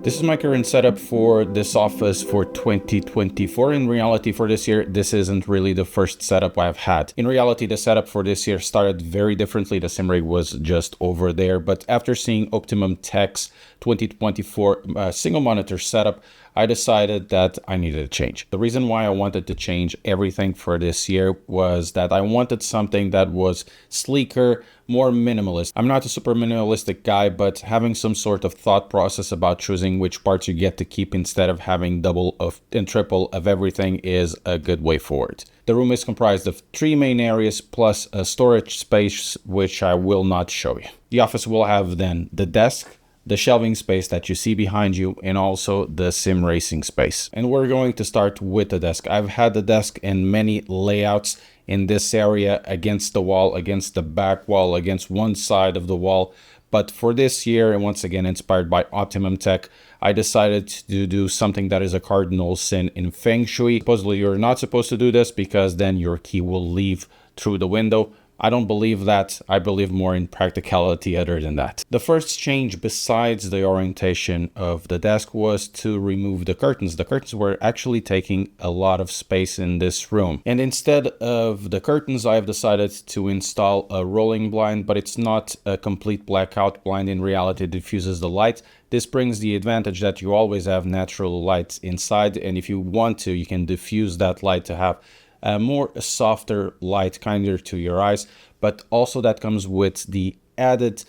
This is my current setup for this office for 2024. In reality, for this year, this isn't really the first setup I've had. In reality, the setup for this year started very differently. The sim rig was just over there, but after seeing Optimum Tech's 2024 single monitor setup, I decided that I needed a change. The reason why I wanted to change everything for this year was that I wanted something that was sleeker, more minimalist. I'm not a super minimalistic guy, but having some sort of thought process about choosing which parts you get to keep instead of having double and triple of everything is a good way forward. The room is comprised of 3 main areas plus a storage space, which I will not show you. The office will have then the desk, the shelving space that you see behind you, and also the sim racing space. And we're going to start with the desk. I've had the desk in many layouts in this area, against the wall, against the back wall, against one side of the wall. But for this year, and once again inspired by Optimum Tech, I decided to do something that is a cardinal sin in Feng Shui. Supposedly you're not supposed to do this because then your key will leave through the window. I don't believe that. I believe more in practicality other than that. The first change besides the orientation of the desk was to remove the curtains. The curtains were actually taking a lot of space in this room. And instead of the curtains, I have decided to install a rolling blind, but it's not a complete blackout blind. In reality, it diffuses the light. This brings the advantage that you always have natural light inside. And if you want to, you can diffuse that light to have a more softer light, kinder to your eyes, but also that comes with the added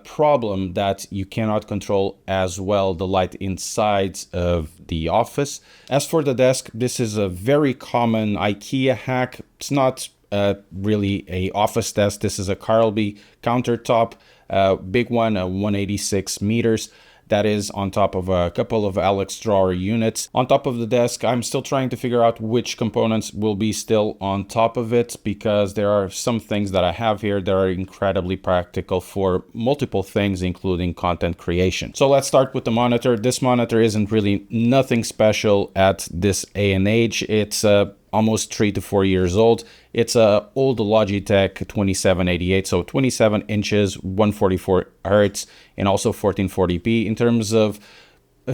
problem that you cannot control as well the light inside of the office. As for the desk, this is a very common IKEA hack. It's not really a office desk. This is a Carlby countertop, big one, 186 meters. That is on top of a couple of Alex drawer units. On top of the desk, I'm still trying to figure out which components will be still on top of it, because there are some things that I have here that are incredibly practical for multiple things, including content creation. So let's start with the monitor. This monitor isn't really nothing special at this day and age. It's almost 3 to 4 years old. It's a old Logitech 2788, so 27 inches, 144 hertz, and also 1440p. In terms of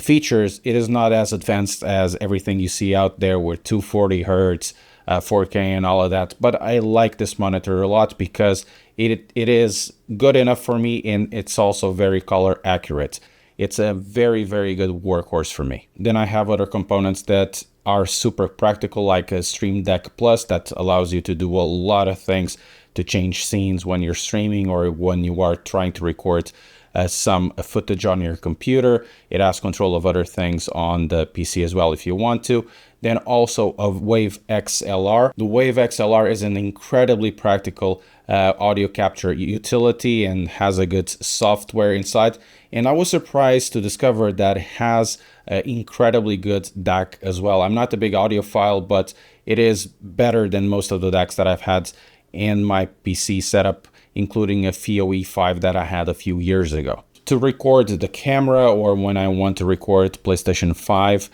features, it is not as advanced as everything you see out there with 240 hertz, 4K, and all of that. But I like this monitor a lot because it is good enough for me, and it's also very color accurate. It's a very, very good workhorse for me. Then I have other components that are super practical, like a Stream Deck Plus that allows you to do a lot of things to change scenes when you're streaming or when you are trying to record some footage on your computer. It has control of other things on the PC as well if you want to. Then also of Wave XLR. The Wave XLR is an incredibly practical audio capture utility and has a good software inside. And I was surprised to discover that it has incredibly good DAC as well. I'm not a big audiophile, but it is better than most of the DACs that I've had in my PC setup, including a FIO E5 that I had a few years ago. To record the camera or when I want to record PlayStation 5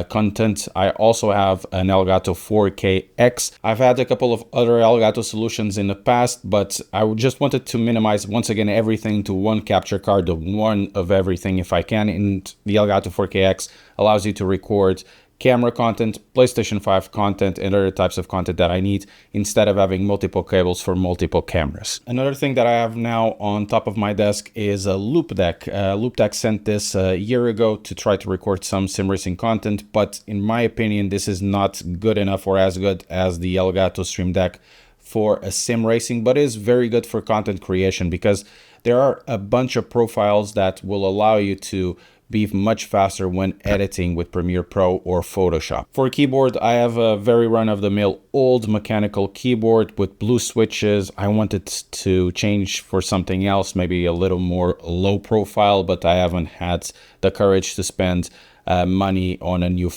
content, I also have an Elgato 4K-X. I've had a couple of other Elgato solutions in the past, but I just wanted to minimize, once again, everything to one capture card, the one of everything if I can. And the Elgato 4K-X allows you to record camera content, PlayStation 5 content, and other types of content that I need instead of having multiple cables for multiple cameras. Another thing that I have now on top of my desk is a Loupedeck. Loupedeck sent this a year ago to try to record some sim racing content, but in my opinion, this is not good enough or as good as the Elgato Stream Deck for a sim racing, but is very good for content creation because there are a bunch of profiles that will allow you to be much faster when editing with Premiere Pro or Photoshop. For keyboard, I have a very run-of-the-mill old mechanical keyboard with blue switches. I wanted to change for something else, maybe a little more low profile, but I haven't had the courage to spend money on a new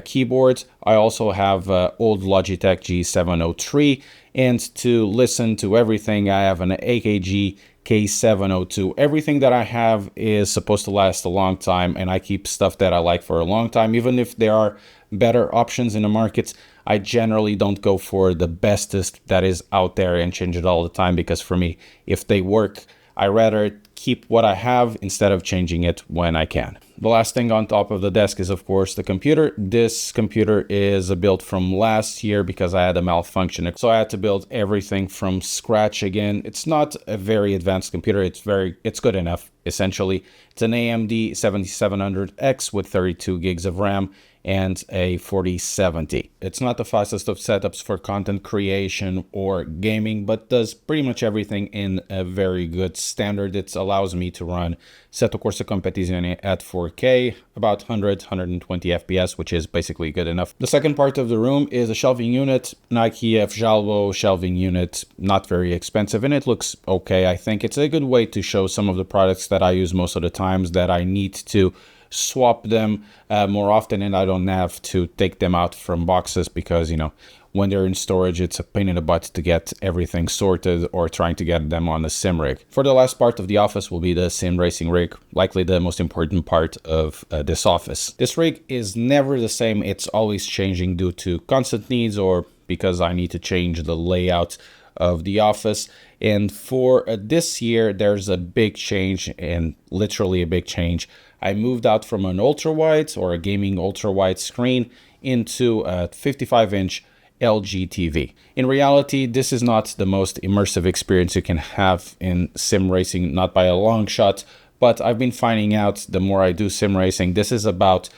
keyboard. I also have old Logitech G703, and to listen to everything, I have an AKG K702. Everything that I have is supposed to last a long time, and I keep stuff that I like for a long time. Even if there are better options in the market, I generally don't go for the bestest that is out there and change it all the time, because for me, if they work, I rather keep what I have instead of changing it when I can. The last thing on top of the desk is, of course, the computer. This computer is a build from last year because I had a malfunction. So I had to build everything from scratch again. It's not a very advanced computer. It's good enough, essentially. It's an AMD 7700X with 32 gigs of RAM and a 4070. It's not the fastest of setups for content creation or gaming, but does pretty much everything in a very good standard. It allows me to run Assetto Corsa Competizione at 4K, about 120 FPS, which is basically good enough. The second part of the room is a shelving unit, an IKEA Jalvo shelving unit, not very expensive, and it looks okay. I think it's a good way to show some of the products that I use most of the times that I need to swap them more often, and I don't have to take them out from boxes because, you know, when they're in storage, it's a pain in the butt to get everything sorted or trying to get them on the sim rig. For the last part of the office will be the sim racing rig, likely the most important part of this office. This rig is never the same. It's always changing due to constant needs or because I need to change the layout of the office. And for this year, there's a big change, and literally a big change. I moved out from an ultra wide or a gaming ultra wide screen into a 55-inch LG TV. In reality, this is not the most immersive experience you can have in sim racing, not by a long shot, but I've been finding out the more I do sim racing, this is about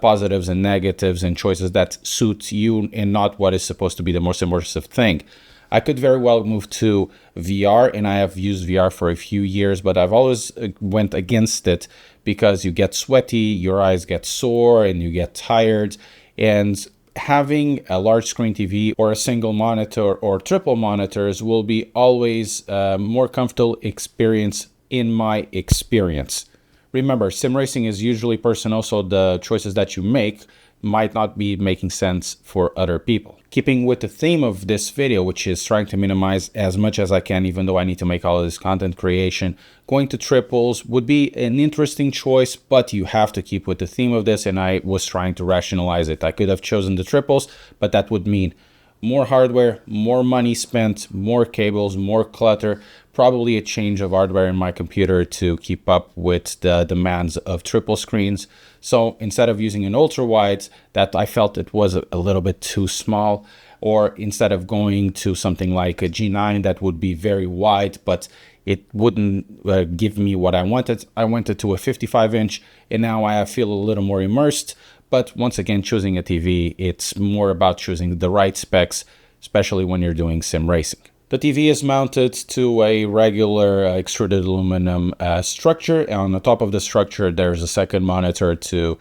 positives and negatives and choices that suit you and not what is supposed to be the most immersive thing. I could very well move to VR, and I have used VR for a few years, but I've always went against it because you get sweaty, your eyes get sore, and you get tired. And having a large screen TV or a single monitor or triple monitors will be always a more comfortable experience in my experience. Remember, sim racing is usually personal, so the choices that you make might not be making sense for other people. Keeping with the theme of this video, which is trying to minimize as much as I can, even though I need to make all of this content creation, going to triples would be an interesting choice, but you have to keep with the theme of this, and I was trying to rationalize it. I could have chosen the triples, but that would mean more hardware, more money spent, more cables, more clutter, probably a change of hardware in my computer to keep up with the demands of triple screens. So instead of using an ultra wide that I felt it was a little bit too small, or instead of going to something like a G9 that would be very wide, but it wouldn't give me what I wanted, I went to a 55-inch, and now I feel a little more immersed. But once again, choosing a TV, it's more about choosing the right specs, especially when you're doing sim racing. The TV is mounted to a regular extruded aluminum structure. On the top of the structure, there's a second monitor to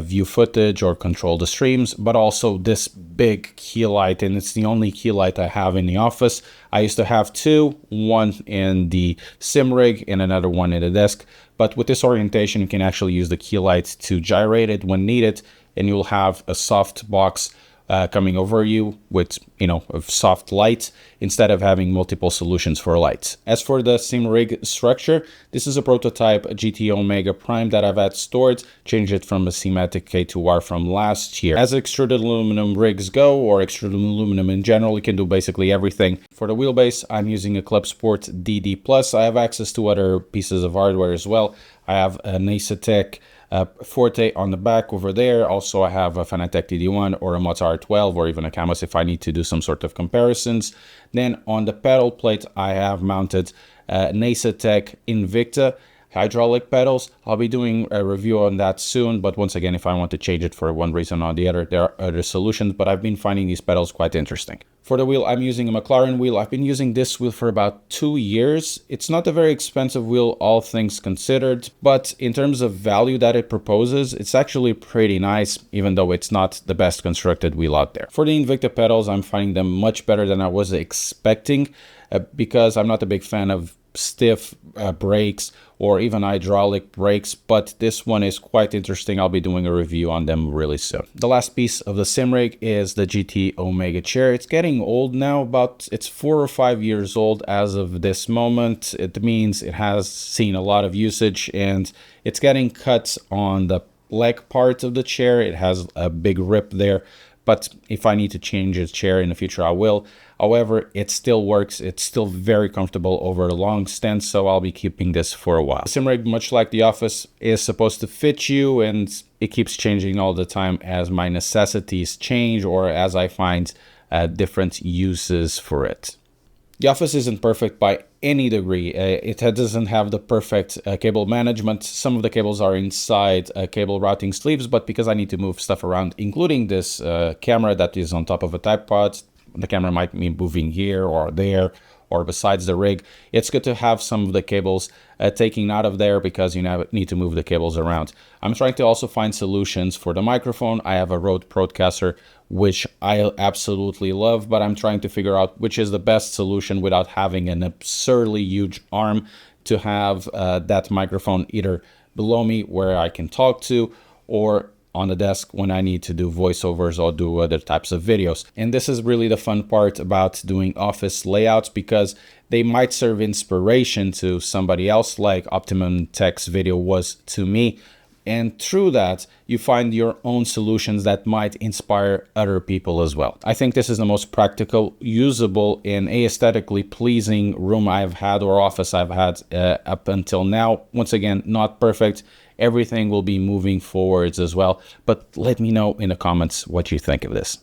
view footage or control the streams, but also this big key light, and it's the only key light I have in the office. I used to have two, one in the sim rig and another one in the desk, but with this orientation, you can actually use the key light to gyrate it when needed, and you'll have a soft box coming over you with, a soft light instead of having multiple solutions for lights. As for the sim rig structure, this is a prototype GT Omega Prime that I've had stored, changed it from a Simatic K2R from last year. As extruded aluminum rigs go, or extruded aluminum in general, you can do basically everything. For the wheelbase, I'm using a Club Sport DD+. I have access to other pieces of hardware as well. I have an Asetek Forte on the back over there. Also, I have a Fanatec DD1 or a Motard 12 or even a Camus if I need to do some sort of comparisons. Then on the pedal plate, I have mounted an Asetek Invicta hydraulic pedals. I'll be doing a review on that soon, but once again, if I want to change it for one reason or the other, there are other solutions, but I've been finding these pedals quite interesting. For the wheel, I'm using a McLaren wheel. I've been using this wheel for about 2 years. It's not a very expensive wheel, all things considered, but in terms of value that it proposes, it's actually pretty nice, even though it's not the best constructed wheel out there. For the Invicta pedals, I'm finding them much better than I was expecting, because I'm not a big fan of stiff brakes or even hydraulic brakes, but this one is quite interesting. I'll be doing a review on them really soon. The last piece of the sim rig is the GT Omega chair. It's getting old now, it's 4 or 5 years old as of this moment. It means it has seen a lot of usage, and it's getting cuts on the leg part of the chair. It has a big rip there, but if I need to change its chair in the future, I will. However, it still works. It's still very comfortable over a long stint, so I'll be keeping this for a while. SimRig, much like the Office, is supposed to fit you, and it keeps changing all the time as my necessities change or as I find different uses for it. The Office isn't perfect by any degree. It doesn't have the perfect cable management. Some of the cables are inside cable routing sleeves, but because I need to move stuff around, including this camera that is on top of a tripod, the camera might be moving here or there or besides the rig. It's good to have some of the cables taken out of there because you need to move the cables around. I'm trying to also find solutions for the microphone. I have a Rode Procaster, which I absolutely love, but I'm trying to figure out which is the best solution without having an absurdly huge arm to have that microphone either below me where I can talk to or on the desk when I need to do voiceovers or do other types of videos. And this is really the fun part about doing office layouts, because they might serve inspiration to somebody else like Optimum Tech's video was to me. And through that, you find your own solutions that might inspire other people as well. I think this is the most practical, usable, and aesthetically pleasing room I've had or office I've had up until now. Once again, not perfect. Everything will be moving forwards as well. But let me know in the comments what you think of this.